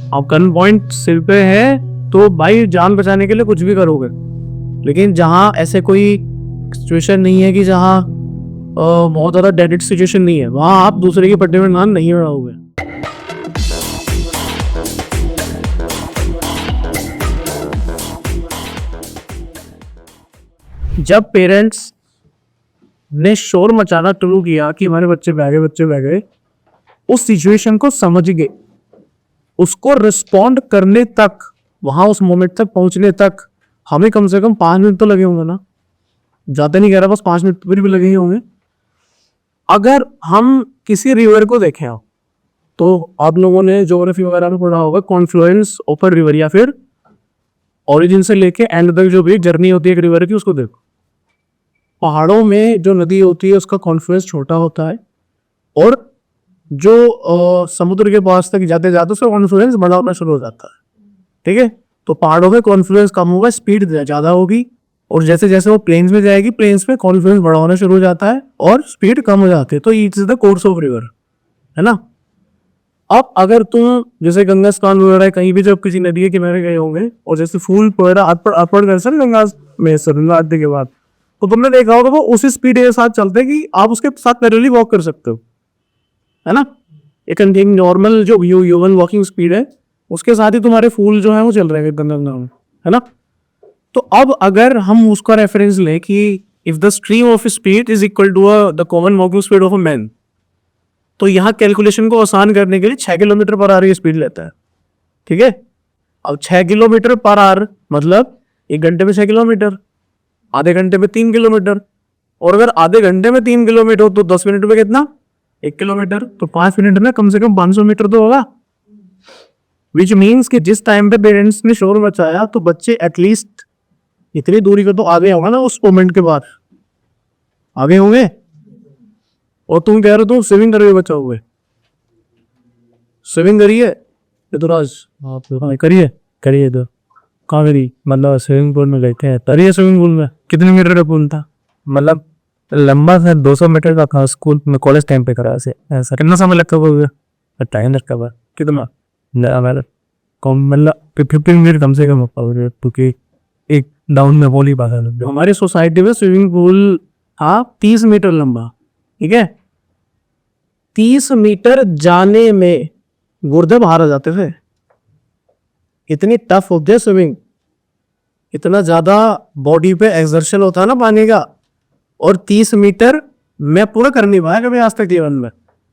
अब gun point सिर पे है तो भाई जान बचाने के लिए कुछ भी करोगे, लेकिन जहाँ ऐसे कोई सिचुएशन नहीं है कि जहाँ बहुत ज़्यादा डेडिड सिचुएशन नहीं है, वहाँ आप दूसरे की पट्टी में नाम नहीं उड़ाओगे। जब पेरेंट्स ने शोर मचाना शुरू किया कि हमारे बच्चे बह गए, उस सिचुएशन को समझ गए, उसको रिस्पॉन्ड करने तक, वहां उस मोमेंट तक पहुंचने तक हमें कम से कम 5 मिनट तो लगे होंगे ना, ज्यादा नहीं कह रहा, बस 5 मिनट फिर भी लगे ही होंगे। अगर हम किसी रिवर को देखें तो आप लोगों ने ज्योग्राफी वगैरह में पढ़ा होगा, कॉन्फ्लुएंस ऑफ अ रिवर, या फिर ओरिजिन से लेके एंड तक जो भी जर्नी होती है एक रिवर की, उसको देखो। पहाड़ों में जो नदी होती है उसका कॉन्फ्लुएंस छोटा होता है, और जो समुद्र के पास तक जाते जाते उसका कॉन्फ्लुएंस बड़ा होना शुरू हो जाता है। ठीक है, तो पहाड़ों में कॉन्फ्लुएंस कम होगा, स्पीड ज़्यादा होगी, और जैसे जैसे वो प्लेन्स में जाएगी, प्लेन्स में कॉन्फ्लुएंस बड़ा होना शुरू हो जाता है और स्पीड कम हो जाती है। तो it's the course of river, है ना। अब अगर तुम जैसे गंगा स्नान वगैरह कहीं भी जब किसी नदी के किनारे गए होंगे, और जैसे फूल वगैरह अर्पण दर्शन गंगा में गंगा आरती के बाद, तो तुमने देखा होगा वो उसी स्पीड के साथ चलते हैं कि आप उसके साथ पैरेलली वॉक कर सकते हो, है ना। एक नॉर्मल जो ह्यूमन वॉकिंग स्पीड है उसके साथ ही तुम्हारे फूल जो है वो चल रहे हैं गंगा में, है ना। तो अब अगर हम उसका रेफरेंस लें कि if the stream of speed is equal to the common walking speed of a man, तो यहाँ कैलकुलेशन को आसान करने के लिए 6 किलोमीटर पर आवर की स्पीड लेता है। ठीक है, अब 6 किलोमीटर पर आवर मतलब 1 घंटे में 6 किलोमीटर, आधे घंटे में 3 किलोमीटर, और अगर आधे घंटे में 3 किलोमीटर हो तो 10 मिनट में कितना, 1 किलोमीटर, तो 5 मिनट में कम से कम 500 मीटर तो होगा। विच मीन्स कि जिस टाइम पे पेरेंट्स ने शोर मचाया तो बच्चे एटलीस्ट इतनी दूरी को तो आगे होगा ना, उस मोमेंट के बाद आगे होंगे। और तुम कह रहे हो तुम स्विमिंग करिए, बच्चा हुए स्विमिंग करिए, ऋतुराज आप करिए करिए, तो कहाँ करी, मतलब स्विमिंग पूल में गए थे, तरिए स्विमिंग पूल में कितने मीटर का पूल था, मतलब लंबा था, 200 मीटर का था, स्कूल में कॉलेज टाइम पे करा से ऐसा। कितना समय लगता है, टाइम लगता है कितना, मतलब 15 मिनट कम से कम, क्योंकि एक डाउन में बोली बात है। हमारी सोसाइटी में स्विमिंग पूल था 30 मीटर लंबा, ठीक है। 30 मीटर जाने में गुर्दे बाहर आ जाते थे, इतनी टफ होती है स्विमिंग, इतना ज्यादा बॉडी पे एक्सर्शन होता है ना पानी का। और 30 मीटर मैं पूरा कर नहीं पाया कभी आज तक जीवन में।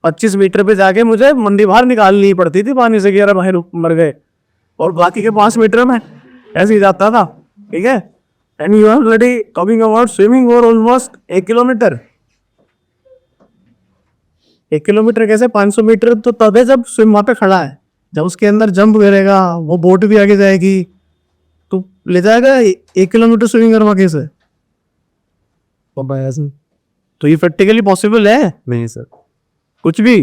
25 मीटर पे जाके मुझे मंडी बाहर निकालनी पड़ती थी पानी से, 11 बाहर मर गए, और बाकी के 5 मीटर में ऐसे ही जाता था। ठीक है, and you are already talking about swimming for almost 1 kilometre. 1 kilometre कैसे, 500 मीटर तो तब है जब स्विम वहां पे खड़ा है, जब उसके अंदर जंप करेगा वो बोट भी आगे जाएगी, तो ले जाएगा 1 किलोमीटर स्विमिंग करवा कैसे। तो ये प्रैक्टिकली पॉसिबल है नहीं सर, कुछ भी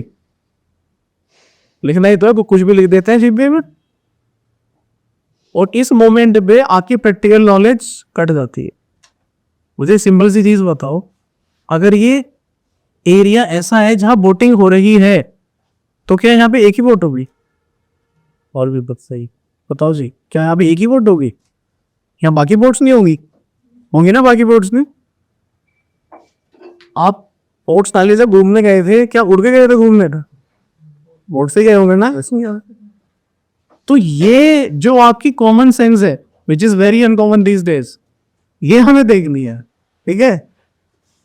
लिखना ही तो है, कुछ भी लिख देते हैं जीपीए में, और इस मोमेंट पे आपकी प्रैक्टिकल नॉलेज कट जाती है। मुझे सिंपल सी चीज बताओ, अगर ये एरिया ऐसा है जहां बोटिंग हो रही है, तो क्या यहाँ पे एक ही बोट होगी? और भी बात सही बताओ जी, क्या यहाँ पे एक ही बोट होगी? यहाँ बाकी बोट्स नहीं होंगी? होंगी ना बाकी बोट्स में। आप बोट्स नाले से घूमने गए थे, क्या उड़ के गए थे घूमने? बोट से गए होंगे ना। तो ये जो आपकी कॉमन सेंस है, which is very uncommon these days, ये हमें देखनी है। ठीक है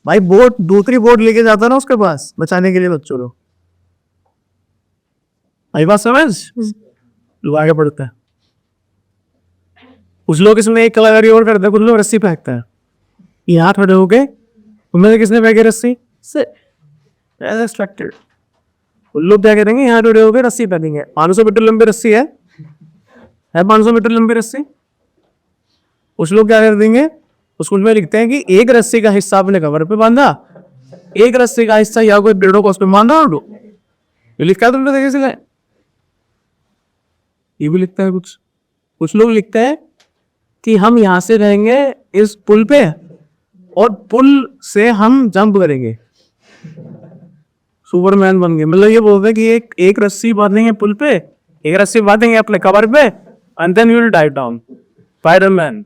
भाई, बोट दूसरी बोट लेके जाता ना उसके पास बचाने के लिए बच्चों को, भाई बात समझ, लोग आगे बढ़ते हैं। कुछ लोग इसमें एक कलाकारी और करते हैं, कुछ लोग रस्सी फेंकते हैं। यहाँ खड़े हो गए, उनमें से किसने फेंकी रस्सी से एक्सपेक्टेड, उन लोग क्या करेंगे, यहाँ खड़े हो गए रस्सी फेंकेंगे। 500 मीटर लंबी रस्सी है 500 मीटर लंबी रस्सी। कुछ लोग क्या कर देंगे, उसमें लिखते हैं कि एक रस्सी का हिस्सा अपने कवर पे बांधा, एक रस्सी का हिस्सा या कोई पेड़ों को उस पर बांधा, और ये लिखा है तुमने देखे से, ये भी लिखता है। कुछ लोग लिखते हैं कि हम यहां से रहेंगे इस पुल पे, और पुल से हम जंप करेंगे, सुपरमैन बन गए। मतलब ये बोलते हैं कि एक रस्सी बांधेंगे पुल पे, एक रस्सी बांधेंगे अपने कमर पे and then you will dive down, Spiderman.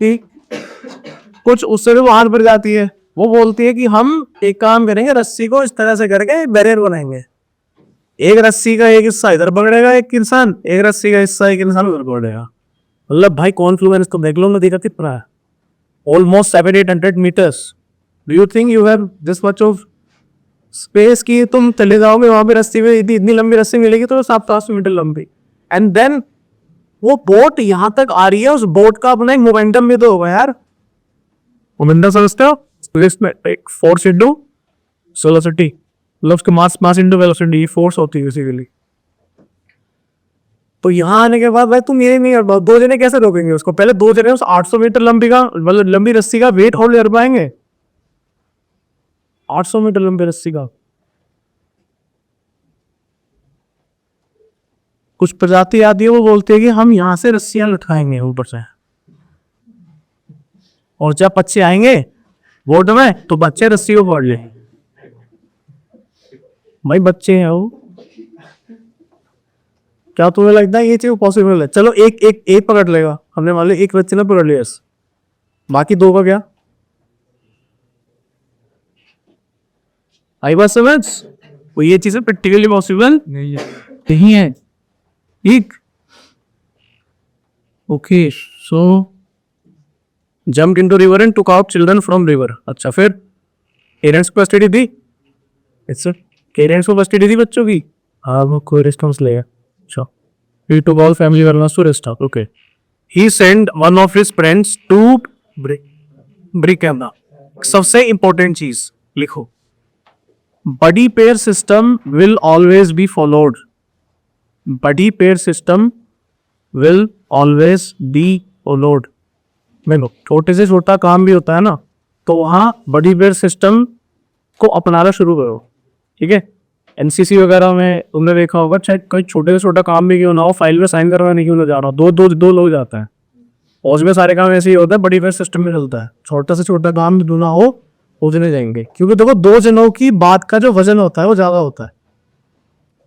ठीक, कुछ उससे भी वो हाथ भर जाती है, वो बोलती है कि हम एक काम करेंगे, रस्सी को इस तरह से करके बैरियर बनाएंगे, एक रस्सी का एक हिस्सा इधर पकड़ेगा एक इंसान, एक रस्सी का हिस्सा एक इंसान उधर पकड़ेगा। मतलब भाई कॉन्फ्लुएंस तो देख लो नदी का कितना है, almost 700-800 metres. Do you think you have this much of space की तुम चले जाओगे वहां पे, रस्सी में इतनी लंबी रस्सी मिलेगी तो 700 मीटर लंबी, एंड देन वो बोट यहां तक आ रही है, उस बोट का अपना एक मोमेंटम भी तो होगा यार, मोमेंटम समझते हो? इसमें एक फोर्स इनटू वेलोसिटी, मतलब उसके मास इनटू वेलोसिटी, फोर्स होती है बेसिकली। तो यहां आने के बाद भाई तुम ये नहीं कर पाओ, दो जने कैसे रोकेंगे उसको? पहले दो जने उस 800 मीटर लंबी का मतलब लंबी रस्सी का वेट होल्ड कर पाएंगे? 800 मीटर लंबी रस्सी का। कुछ प्रजाति आती है वो बोलती है कि हम यहां से रस्सियां लटकाएंगे ऊपर से, और जब बच्चे आएंगे बोट में तो बच्चे रस्सी को पकड़ ले। भाई बच्चे हैं वो, क्या तुम्हें लगता है ये चीज पॉसिबल है? चलो एक एक एक पकड़ लेगा, हमने मान लो एक बच्चे ने पकड़ लिया, बाकी दो का क्या? आई बात समझ? वो ये चीजें प्रैक्टिकली पॉसिबल नहीं है। ठीक, okay, so jump into river and took out children from river. अच्छा, फिर पेरेंट्स को कस्टडी दी? इट्स पेरेंट्स को कस्टडी दी बच्चों की? हाँ, वो कोई रिस्पॉन्स लेगा। अच्छा, he took all family members to rest house. Okay, he sent one of his friends to break camera. सबसे important चीज लिखो, buddy pair system will always be followed. buddy pair system will always be followed. देखो, छोटे से छोटा काम भी होता है ना, तो वहां buddy pair system को अपनाना शुरू करो। ठीक है, एनसीसी वगैरह में तुमने देखा होगा, चाहे कोई छोटे से छोटा काम भी क्यों ना हो, फाइल में साइन करवाने क्यों ना जा रहा हो, दो लोग जाते हैं, और उसमें सारे काम ऐसे ही होता है, बड़ी फेयर सिस्टम में चलता है। छोटा से छोटा काम भी ना हो, वो जने जाएंगे, क्योंकि देखो दो जनों की बात का जो वजन होता है वो ज्यादा होता है।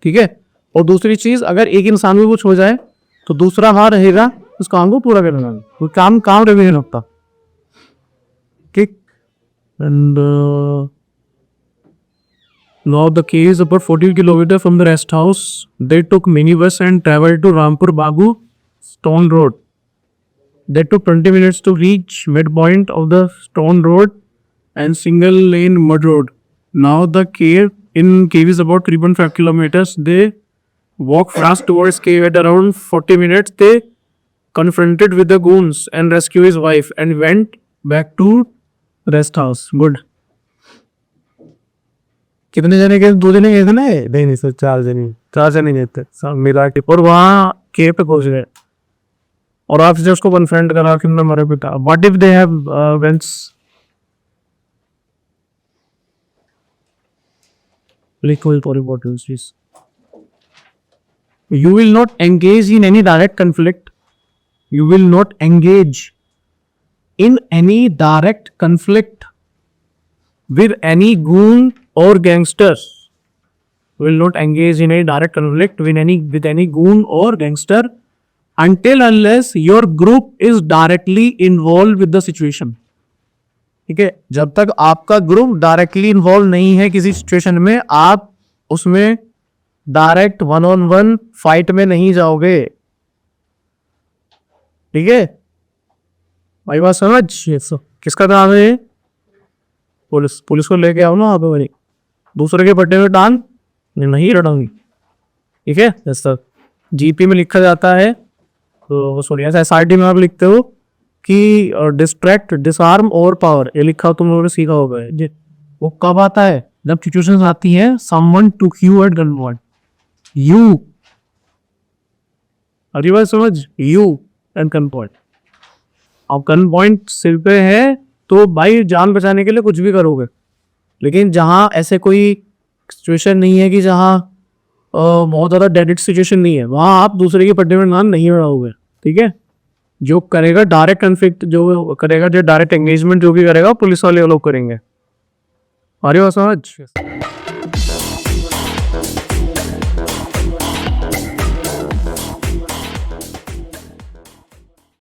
ठीक है, और दूसरी चीज, अगर एक इंसान भी कुछ हो जाए तो दूसरा वहां रहेगा उस काम को पूरा करने में, वो काम रह नहीं रखता। ठीक, and now the cave is about 14 kilometers from the rest house. They took minibus and traveled to Rampur Bagu Stone Road. They took 20 minutes to reach midpoint of the Stone Road and single lane mud road. Now the cave is about 3.5 kilometers. They walked fast towards cave. At around 40 minutes, they confronted with the goons and rescued his wife and went back to rest house. Good. कितने जने गए? 2 जने गए थे ना? नहीं sir, 4 जने गए थे सब मिला के, और वहां केव पे पहुंच गए और आपसे उसको कन्फ्रंट करा कि मेरे पिता, what if they have veins liquid for bottles. You will not engage in any direct conflict. You will not engage in any direct conflict with any goon or gangster. Will not engage in any direct conflict with any goon or gangster until unless your group is directly involved with the situation. ठीक है, जब तक आपका group directly involve नहीं है किसी situation में, आप उसमें डायरेक्ट 1-on-1 फाइट में नहीं जाओगे। ठीक है भाई, बात समझ? किसका काम है? पुलिस को लेके आओ ना वहां पे, भाई दूसरे के पट्टे में टांग नहीं लड़ाऊंगी। ठीक है, जैसा जीपी में लिखा जाता है, तो सॉरी एसआरटी में आप लिखते हो कि डिस्ट्रैक्ट, डिसआर्म और पावर, ये लिखा तुम लोगों ने सीखा होगा। वो कब आता है? जब सिचुएशंस आती है someone to you at gun point, you, अरे बात समझ, यू एट गन पॉइंट। अब गन पॉइंट सिर पे है तो भाई जान बचाने के लिए कुछ भी करोगे, लेकिन जहां ऐसे कोई सिचुएशन नहीं है कि जहां बहुत ज़्यादा डेडिट सिचुएशन नहीं है, वहां आप दूसरे के पट्टे में नाम नहीं बढ़ाओगे। ठीक है, जो करेगा डायरेक्ट कन्फ्लिक्ट, जो करेगा, जो डायरेक्ट एंगेजमेंट जो भी करेगा पुलिस वाले लोग करेंगे। अरे समझ।